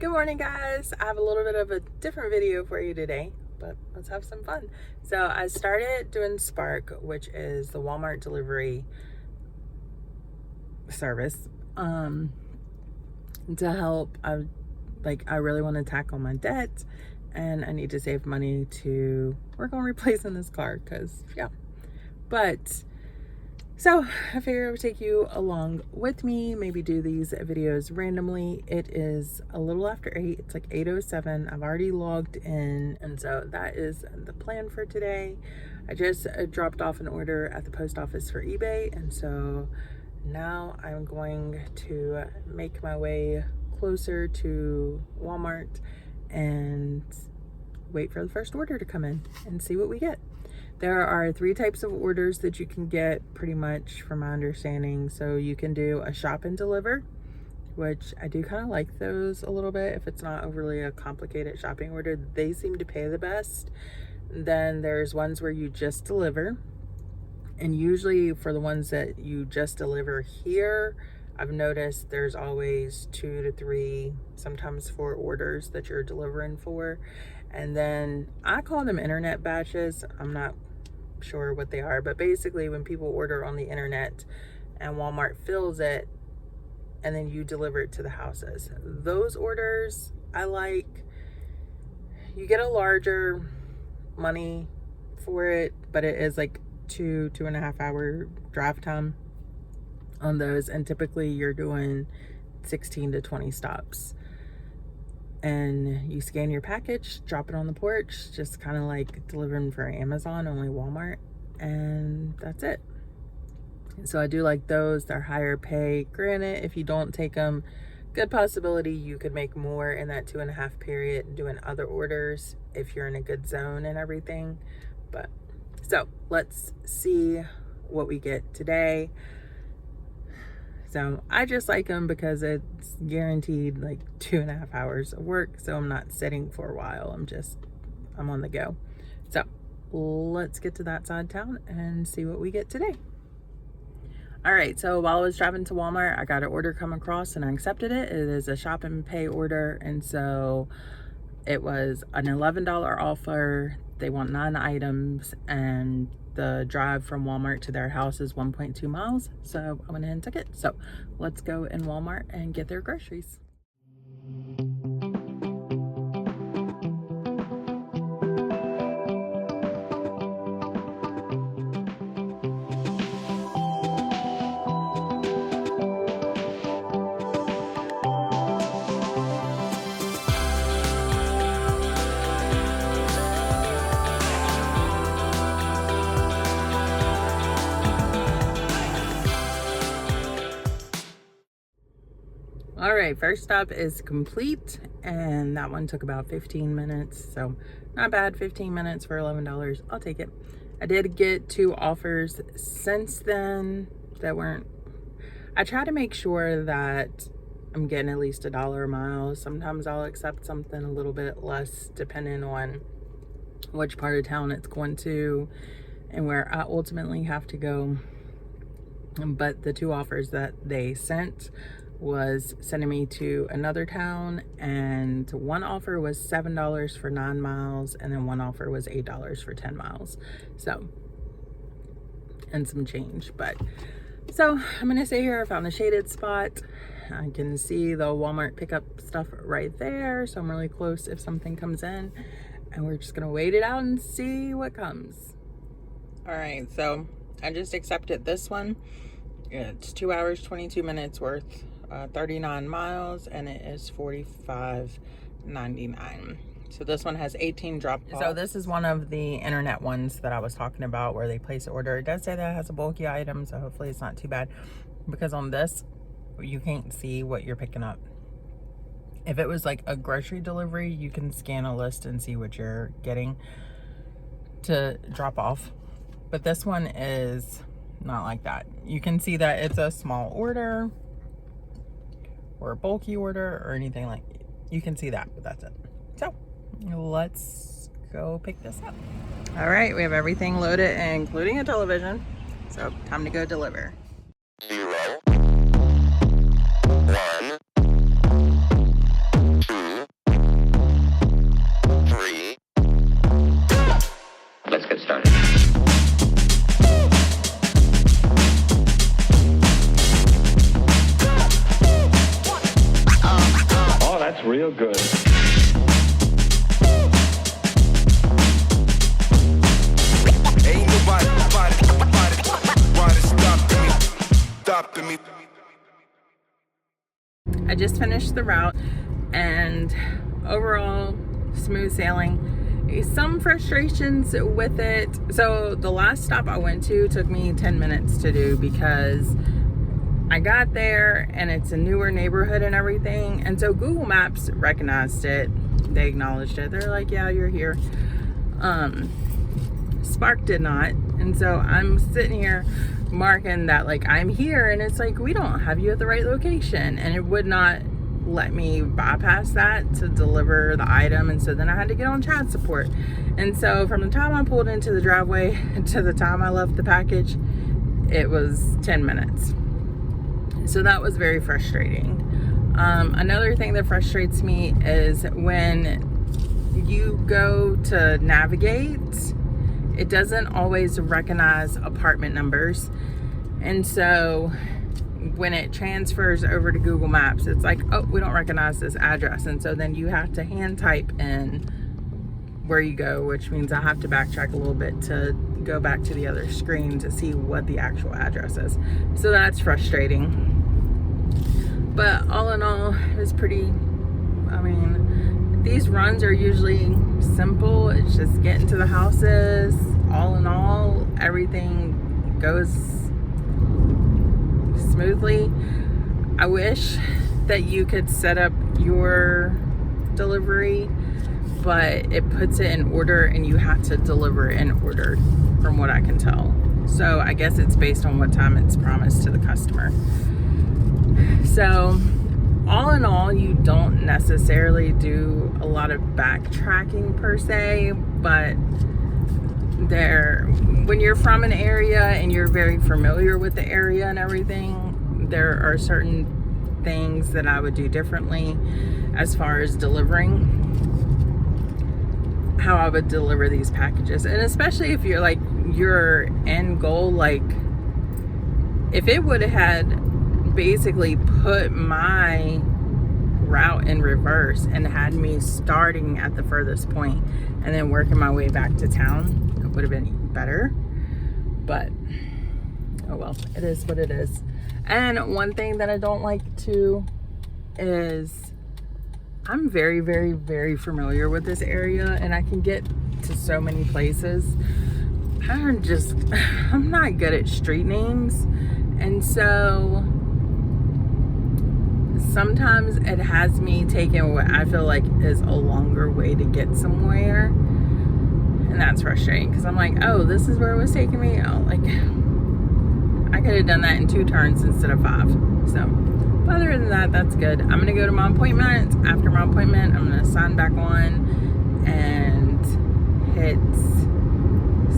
Good morning, guys. I have a little bit of a different video for you today, but let's have some fun. So I started doing Spark, which is the Walmart delivery service, to help. I really want to tackle my debt, and I need to save money to work on replacing this car because so I figured I would take you along with me, maybe do these videos randomly. It is a little after 8. It's like 8:07. I've already logged in, and so that is the plan for today. I just dropped off an order at the post office for eBay, and so now I'm going to make my way closer to Walmart and wait for the first order to come in and see what we get. There are 3 types of orders that you can get, pretty much from my understanding. So you can do a shop and deliver, which I do kind of like those a little bit. If it's not overly a complicated shopping order, they seem to pay the best. Then there's ones where you just deliver. And usually for the ones that you just deliver here, I've noticed there's always 2 to 3, sometimes 4 orders that you're delivering for. And then I call them internet batches. I'm not sure what they are, but basically when people order on the internet and Walmart fills it and then you deliver it to the houses, those orders I like. You get a larger money for it, but it is like 2.5 hour drive time on those, and typically you're doing 16 to 20 stops. And you scan your package, drop it on the porch, just kind of like delivering for Amazon, only Walmart, and that's it. So I do like those. They're higher pay. Granted, if you don't take them, good possibility you could make more in that 2.5 period doing other orders if you're in a good zone and everything. But so let's see what we get today. So I just like them because it's guaranteed like 2.5 hours of work. So I'm not sitting for a while. I'm on the go. So let's get to that side of town and see what we get today. All right, so while I was driving to Walmart, I got an order come across and I accepted it. It is a shop and pay order. And so it was an $11 offer. They want 9 items, and the drive from Walmart to their house is 1.2 miles. So I went ahead and took it. So let's go in Walmart and get their groceries. All right, first stop is complete, and that one took about 15 minutes. So not bad, 15 minutes for $11. I'll take it. I did get 2 offers since then that weren't, I try to make sure that I'm getting at least $1 a mile. Sometimes I'll accept something a little bit less depending on which part of town it's going to and where I ultimately have to go. But the 2 offers that they sent was sending me to another town, and one offer was $7 for 9 miles, and then one offer was $8 for 10 miles. So, and some change. But so I'm gonna stay here. I found a shaded spot. I can see the Walmart pickup stuff right there, so I'm really close if something comes in, and we're just gonna wait it out and see what comes. All right, so I just accepted this one. It's 2 hours 22 minutes worth, 39 miles, and it is $45.99. So this one has 18 drop off. So this is one of the internet ones that I was talking about where they place an order. It does say that it has a bulky item, so hopefully it's not too bad, because on this you can't see what you're picking up. If it was like a grocery delivery, you can scan a list and see what you're getting to drop off, but this one is not like that. You can see that it's a small order or a bulky order or anything like that. You can see that, but that's it. So let's go pick this up. All right, we have everything loaded, including a television. So time to go deliver. 0, 1, 2, That's real good. Ain't nobody stopping me. I just finished the route, and overall smooth sailing. Some frustrations with it. So the last stop I went to took me 10 minutes to do because I got there and it's a newer neighborhood and everything, and so Google Maps recognized it. They acknowledged it. They're like, yeah, you're here. Spark did not, and so I'm sitting here marking that like I'm here, and it's like, we don't have you at the right location, and it would not let me bypass that to deliver the item. And so then I had to get on chat support, and so from the time I pulled into the driveway to the time I left the package, it was 10 minutes. So that was very frustrating. Another thing that frustrates me is when you go to navigate, it doesn't always recognize apartment numbers. And so when it transfers over to Google Maps, it's like, oh, we don't recognize this address. And so then you have to hand type in where you go, which means I have to backtrack a little bit to go back to the other screen to see what the actual address is. So that's frustrating. But all in all, it was pretty, I mean, these runs are usually simple. It's just getting to the houses. All in all, everything goes smoothly. I wish that you could set up your delivery, but it puts it in order and you have to deliver in order from what I can tell. So I guess it's based on what time it's promised to the customer. So all in all, you don't necessarily do a lot of backtracking per se, but when you're from an area and you're very familiar with the area and everything, there are certain things that I would do differently as far as delivering, how I would deliver these packages. And especially if you're like your end goal, like if it would have had basically put my route in reverse and had me starting at the furthest point and then working my way back to town, it would have been better. But oh well, it is what it is. And one thing that I don't like too is I'm very, very, very familiar with this area, and I can get to so many places. I'm not good at street names, and so sometimes it has me taking what I feel like is a longer way to get somewhere, and that's frustrating because I'm like, oh, this is where it was taking me. Oh, like I could have done that in 2 turns instead of 5. So but other than that, that's good. I'm gonna go to my appointment. After my appointment, I'm gonna sign back on and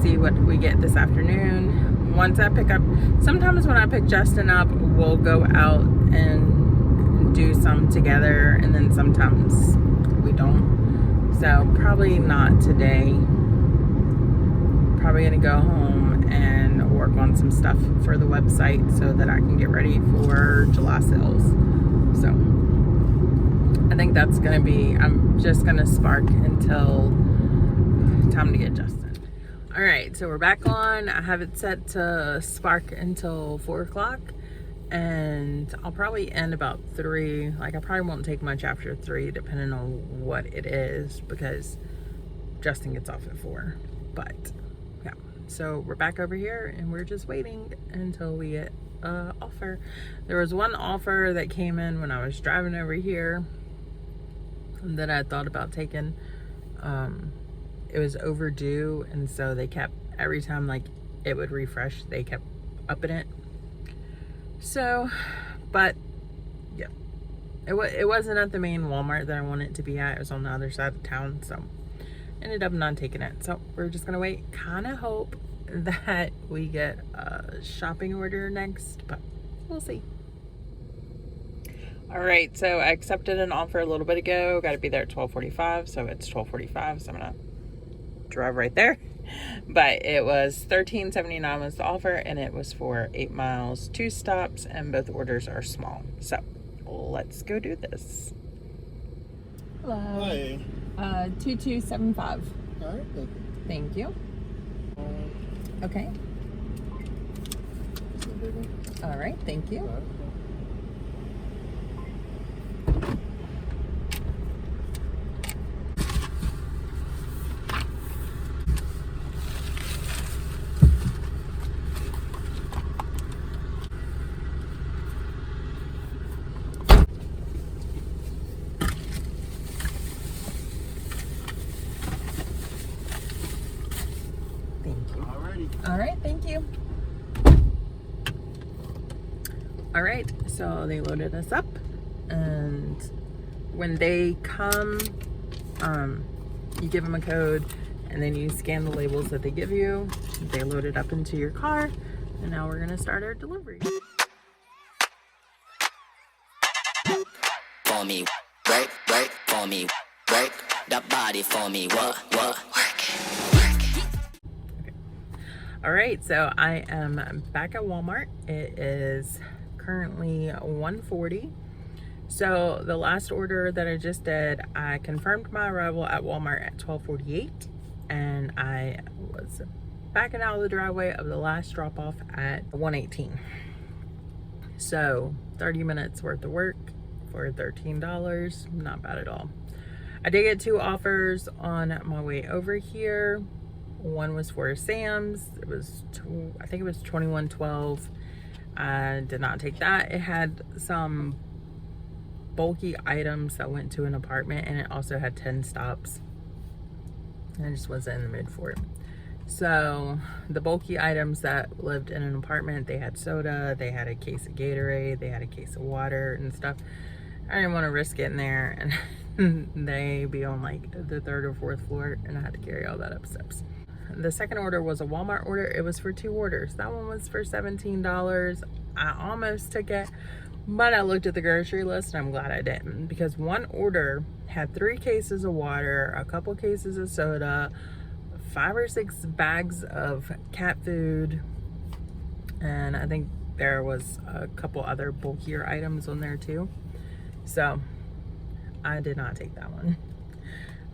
see what we get this afternoon. Once I pick up, sometimes when I pick Justin up, we'll go out and do some together, and then sometimes we don't. So probably not today. Probably gonna go home and work on some stuff for the website so that I can get ready for July sales. So I think that's gonna be, I'm just gonna spark until time to get Justin. All right, so we're back on. I have it set to spark until 4 o'clock, and I'll probably end about 3. Like I probably won't take much after 3 depending on what it is, because Justin gets off at 4. But yeah, so we're back over here and we're just waiting until we get an offer. There was one offer that came in when I was driving over here that I thought about taking. It was overdue, and so they kept, every time like it would refresh, they kept upping it. So, but yeah, it wasn't at the main Walmart that I wanted it to be at. It was on the other side of town, so ended up not taking it. So we're just gonna wait, kind of hope that we get a shopping order next, but we'll see. All right, so I accepted an offer a little bit ago. Got to be there at 12:45, so it's 12:45, so I'm gonna drive right there. But it was $13.79 was the offer, and it was for 8 miles, 2 stops, and both orders are small. So let's go do this. Hello. Hi. 2275. All right, thank you. Thank you. Okay. It's a big one. All right, thank you. All right. Thank you. Alrighty. All right, thank you. All right, so they loaded us up, and when they come, you give them a code, and then you scan the labels that they give you. They load it up into your car, and now we're gonna start our delivery. For me, work for me, work the body for me, work it. All right, so I am back at Walmart. It is currently 1:40. So the last order that I just did, I confirmed my arrival at Walmart at 12:48, and I was backing out of the driveway of the last drop off at 1:18. So 30 minutes worth of work for $13. Not bad at all. I did get 2 offers on my way over here. One was for Sam's. It was, I think it was $21.12. I did not take that. It had some bulky items that went to an apartment, and it also had 10 stops. I just wasn't in the mood for it. So the bulky items that lived in an apartment, they had soda, they had a case of Gatorade, they had a case of water and stuff. I didn't want to risk getting there and they be on like the 3rd or 4th floor, and I had to carry all that up steps. The second order was a Walmart order. It was for 2 orders. That one was for $17. I almost took it, but I looked at the grocery list and I'm glad I didn't, because one order had 3 cases of water, a couple cases of soda, 5 or 6 bags of cat food, and I think there was a couple other bulkier items on there too. So I did not take that one.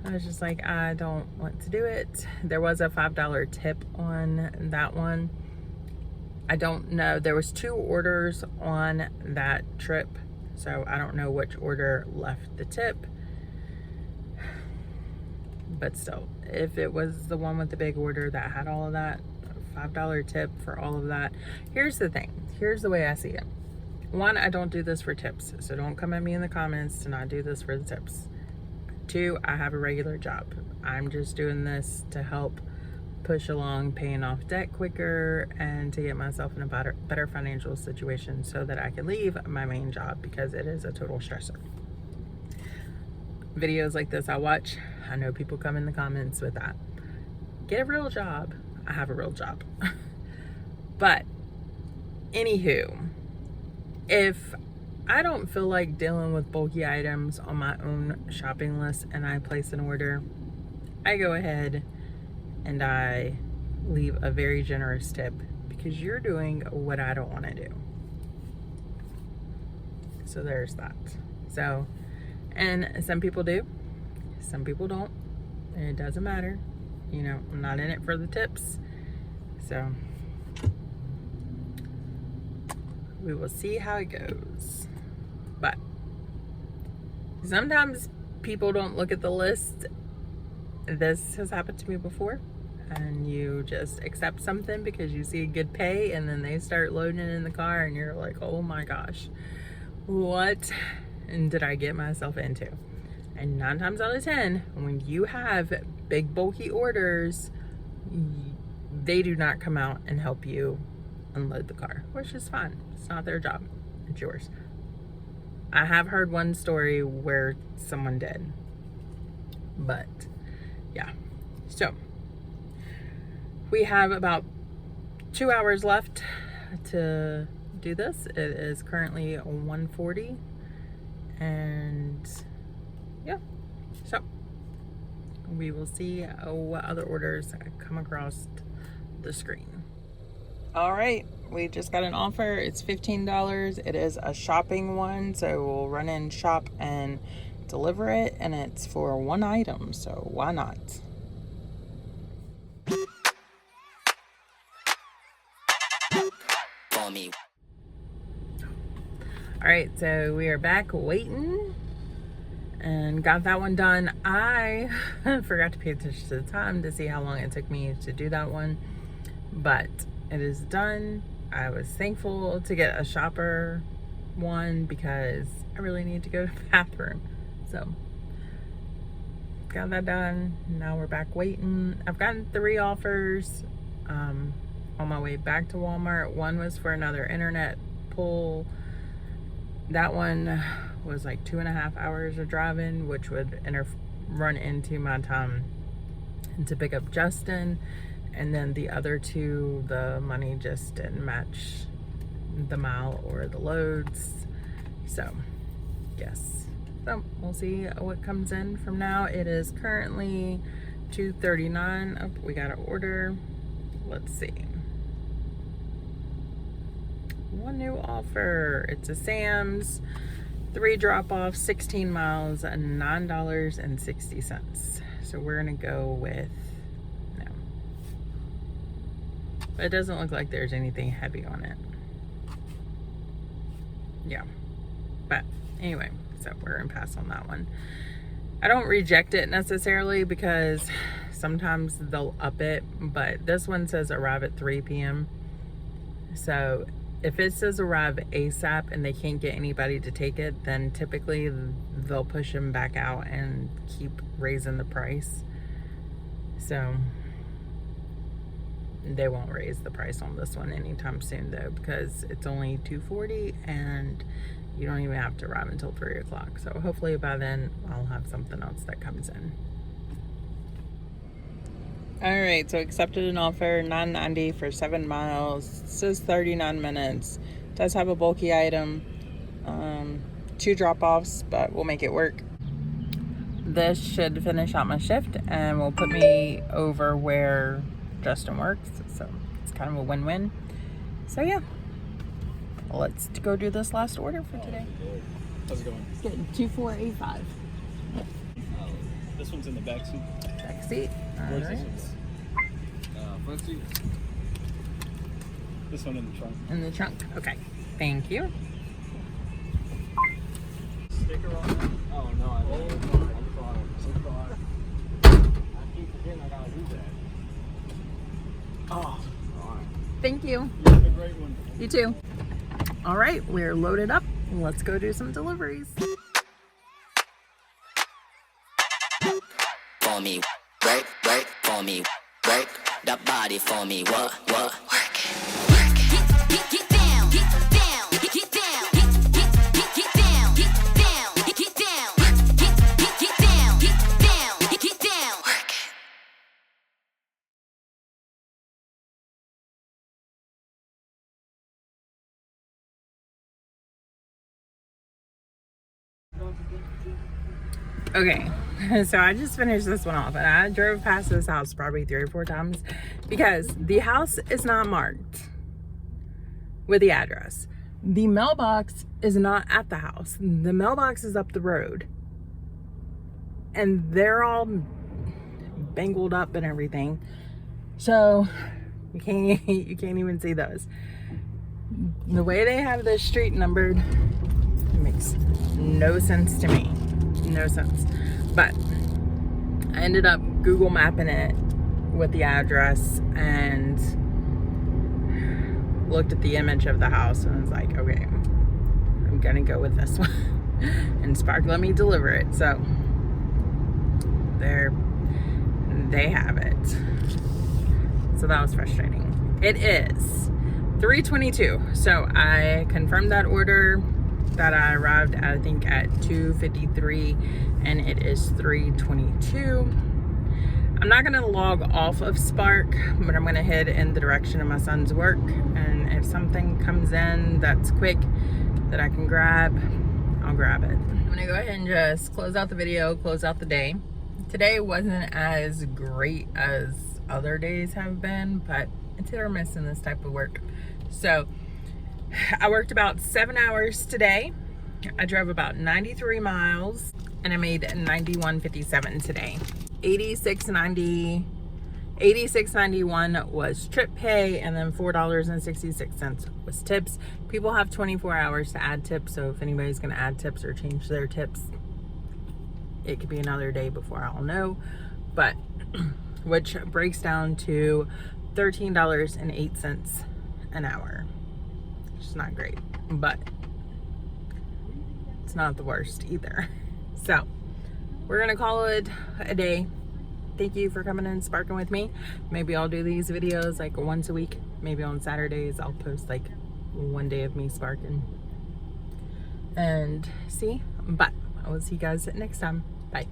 I was just like, I don't want to do it. There was a $5 tip on that one. I don't know. There was 2 orders on that trip, so I don't know which order left the tip. But still, if it was the one with the big order that had all of that, $5 tip for all of that. Here's the thing. Here's the way I see it. 1, I don't do this for tips, so don't come at me in the comments to not do this for the tips. 2, I have a regular job. I'm just doing this to help push along paying off debt quicker and to get myself in a better financial situation so that I can leave my main job, because it is a total stressor. Videos like this I watch, I know people come in the comments with that. Get a real job. I have a real job. But anywho, if I don't feel like dealing with bulky items on my own shopping list and I place an order, I go ahead and I leave a very generous tip, because you're doing what I don't want to do. So there's that. So, and some people do, some people don't, and it doesn't matter. You know, I'm not in it for the tips. So we will see how it goes. But sometimes people don't look at the list. This has happened to me before, and you just accept something because you see a good pay, and then they start loading it in the car and you're like, oh my gosh, what did I get myself into? And 9 times out of 10, when you have big bulky orders, they do not come out and help you unload the car, which is fine. It's not their job, it's yours. I have heard one story where someone did, but yeah. So we have about 2 hours left to do this. It is currently 1:40, and yeah, so we will see what other orders come across the screen. All right, we just got an offer. It's $15. It is a shopping one, so we'll run in, shop, and deliver it, and it's for one item, so why not? For me. All right, so we are back waiting and got that one done. I forgot to pay attention to the time to see how long it took me to do that one, but it is done. I was thankful to get a shopper one because I really need to go to the bathroom. So got that done. Now we're back waiting. I've gotten 3 offers on my way back to Walmart. One was for another internet pull. That one was like 2.5 hours of driving, which would run into my time to pick up Justin. And then the other 2, the money just didn't match the mile or the loads. So yes, so we'll see what comes in from now. It is currently 2:39. Oh, we got an order. Let's see. One new offer. It's a Sam's, 3 drop-offs, 16 miles, and $9.60. So we're gonna go with no. But it doesn't look like there's anything heavy on it. Yeah. But anyway, so we're gonna pass on that one. I don't reject it necessarily because sometimes they'll up it, but this one says arrive at 3 p.m. So if it says arrive ASAP and they can't get anybody to take it, then typically they'll push them back out and keep raising the price. So they won't raise the price on this one anytime soon though, because it's only $2.40 and you don't even have to arrive until 3 o'clock. So hopefully by then I'll have something else that comes in. All right, so accepted an offer, $9.90 for 7 miles. It says 39 minutes. Does have a bulky item, 2 drop-offs, but we'll make it work. This should finish out my shift and will put me over where Justin works. So it's kind of a win-win. So yeah, let's go do this last order for today. How's it going? It's getting 2485. This one's in the back seat. Back seat. All Where's right. this one? Front seat. This one in the trunk. In the trunk. Okay. Thank you. Sticker on it? Oh no, I didn't. I'm sorry. So sorry. I keep forgetting I gotta do that. Oh, alright. Thank you. You have a great one. You too. All right, we're loaded up. Let's go do some deliveries. For me. Work, work. For me. Work. The body for me. What? Work it. Work it. Get down. Get down. Get down. Get down. Get down. Get down. Get down. Get down. Get down. Work it. Okay, so I just finished this one off and I drove past this house probably 3 or 4 times because the house is not marked with the address. The mailbox is not at the house. The mailbox is up the road. And they're all bangled up and everything. So you can't even see those. The way they have this street numbered, it makes no sense to me. No sense. But I ended up Google mapping it with the address and looked at the image of the house and was like, okay, I'm gonna go with this one. And Spark let me deliver it. So there they have it. So that was frustrating. It is 3:22. So I confirmed that order that I arrived at, I think at 2:53, and it is 3:22. I'm not gonna log off of Spark, but I'm gonna head in the direction of my son's work, and if something comes in that's quick that I can grab, I'll grab it. I'm gonna go ahead and just close out the video, close out the day. Today wasn't as great as other days have been, but it's hit or miss in this type of work. So I worked about 7 hours today. I drove about 93 miles. and I made $91.57 today. $86.91 was trip pay, and then $4.66 was tips. People have 24 hours to add tips, so if anybody's going to add tips or change their tips, it could be another day before I'll know. But which breaks down to $13.08 an hour, which is not great, but it's not the worst either. So we're gonna call it a day. Thank you for coming and sparking with me. Maybe I'll do these videos like once a week. Maybe on Saturdays I'll post like one day of me sparking and see. But I will see you guys next time. Bye.